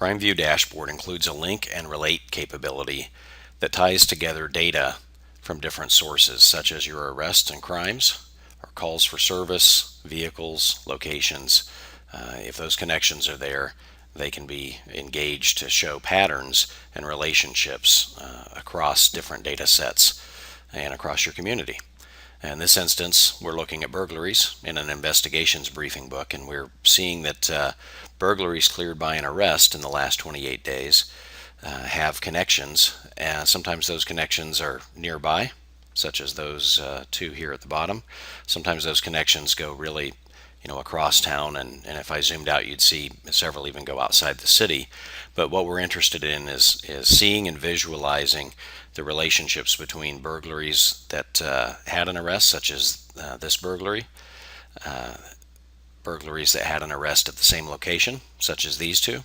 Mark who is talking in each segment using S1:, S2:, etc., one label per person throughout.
S1: CrimeView Dashboard includes a link and relate capability that ties together data from different sources, such as your arrests and crimes, or calls for service, vehicles, locations. If those connections are there, they can be engaged to show patterns and relationships across different data sets and across your community. In this instance, we're looking at burglaries in an investigations briefing book, and we're seeing that burglaries cleared by an arrest in the last 28 days have connections. Sometimes those connections are nearby, such as those two here at the bottom. Sometimes those connections go really across town, and if I zoomed out, you'd see several even go outside the city. But what we're interested in is seeing and visualizing the relationships between burglaries that had an arrest, such as this burglary, burglaries that had an arrest at the same location, such as these two,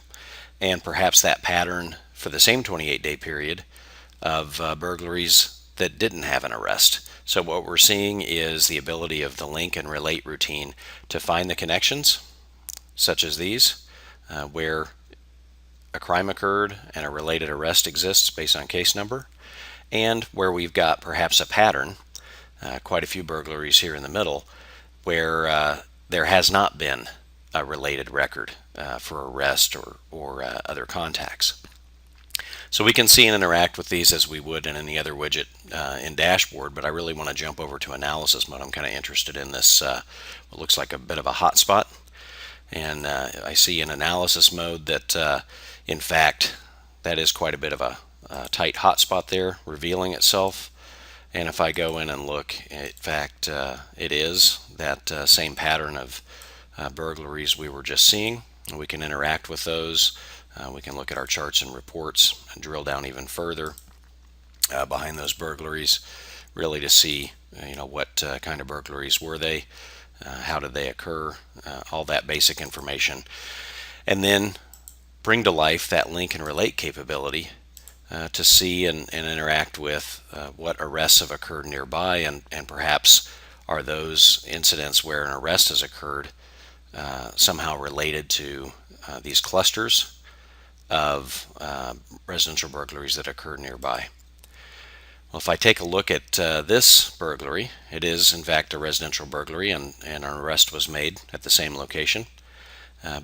S1: and perhaps that pattern for the same 28-day period of burglaries that didn't have an arrest. So what we're seeing is the ability of the link and relate routine to find the connections, such as these, where a crime occurred and a related arrest exists based on case number, and where we've got perhaps a pattern, quite a few burglaries here in the middle, where there has not been a related record for arrest or other contacts. So we can see and interact with these as we would in any other widget in Dashboard, but I really want to jump over to analysis mode. I'm kind of interested in this, what looks like a bit of a hotspot. And I see in analysis mode that, in fact, that is quite a bit of a tight hotspot there, revealing itself. And if I go in and look, in fact, it is that same pattern of burglaries we were just seeing. We can interact with those. We can look at our charts and reports and drill down even further behind those burglaries, really to see what kind of burglaries were they, how did they occur, all that basic information, and then bring to life that link and relate capability to see and interact with what arrests have occurred nearby, and perhaps are those incidents where an arrest has occurred somehow related to these clusters of residential burglaries that occurred nearby. Well, if I take a look at this burglary, it is in fact a residential burglary, and an arrest was made at the same location.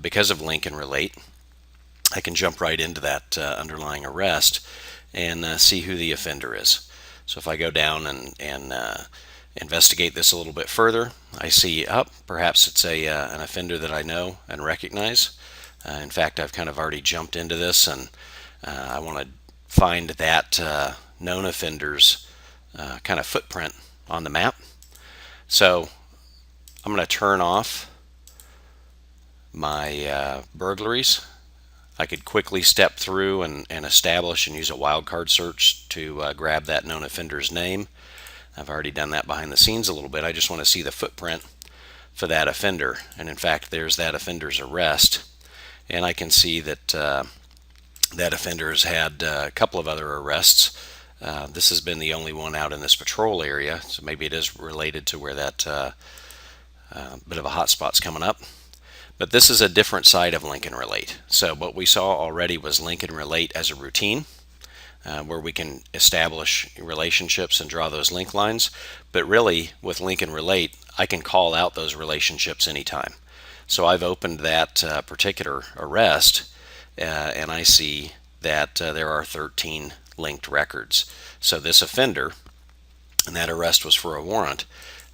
S1: Because of link and relate, I can jump right into that underlying arrest and see who the offender is. So if I go down and investigate this a little bit further, I see perhaps it's an offender that I know and recognize. In fact, I've kind of already jumped into this, and I want to find that known offender's kind of footprint on the map. So I'm going to turn off my burglaries. I could quickly step through and establish and use a wildcard search to grab that known offender's name. I've already done that behind the scenes a little bit. I just want to see the footprint for that offender. And in fact, there's that offender's arrest. And I can see that that offender has had a couple of other arrests. This has been the only one out in this patrol area, so maybe it is related to where that bit of a hotspot's coming up. But this is a different side of link and relate. So what we saw already was link and relate as a routine, where we can establish relationships and draw those link lines. But really, with link and relate, I can call out those relationships anytime. So I've opened that particular arrest, and I see that there are 13 linked records. So this offender, and that arrest was for a warrant,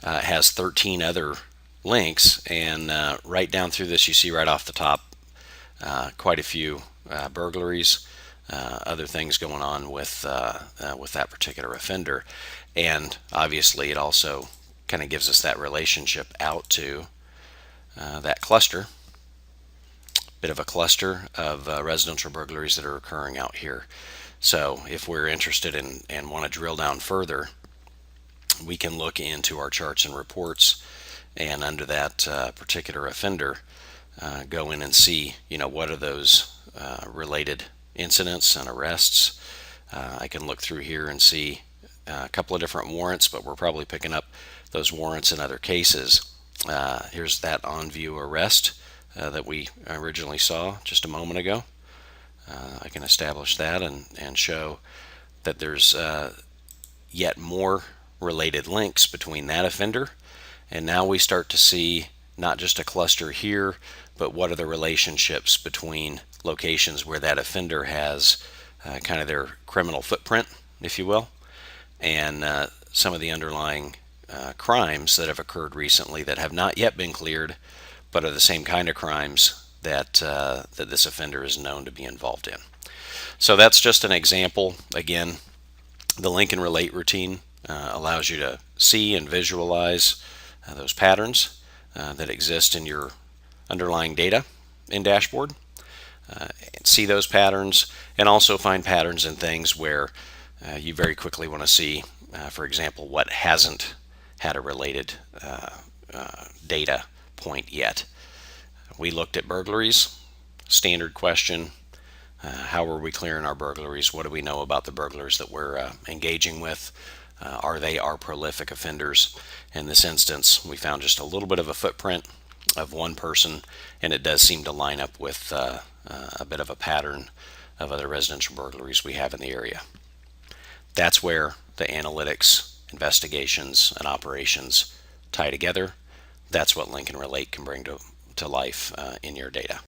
S1: has 13 other links, and right down through this you see right off the top quite a few burglaries, other things going on with that particular offender. And obviously it also kind of gives us that relationship out to that cluster, bit of a cluster of residential burglaries that are occurring out here. So if we're interested in and want to drill down further, we can look into our charts and reports, and under that particular offender, go in and see, what are those related incidents and arrests. I can look through here and see a couple of different warrants, but we're probably picking up those warrants in other cases. Here's that on-view arrest that we originally saw just a moment ago. I can establish that and show that there's yet more related links between that offender. And now we start to see not just a cluster here, but what are the relationships between locations where that offender has kind of their criminal footprint, if you will, and some of the underlying crimes that have occurred recently that have not yet been cleared, but are the same kind of crimes that that this offender is known to be involved in. So that's just an example. Again, the link and relate routine allows you to see and visualize those patterns that exist in your underlying data in Dashboard. See those patterns and also find patterns in things where you very quickly want to see, for example, what hasn't had a related data point yet. We looked at burglaries, standard question. How are we clearing our burglaries? What do we know about the burglars that we're engaging with? Are they our prolific offenders? In this instance, we found just a little bit of a footprint of one person, and it does seem to line up with a bit of a pattern of other residential burglaries we have in the area. That's where the analytics, investigations, and operations tie together. That's what Link and Relate can bring to life in your data.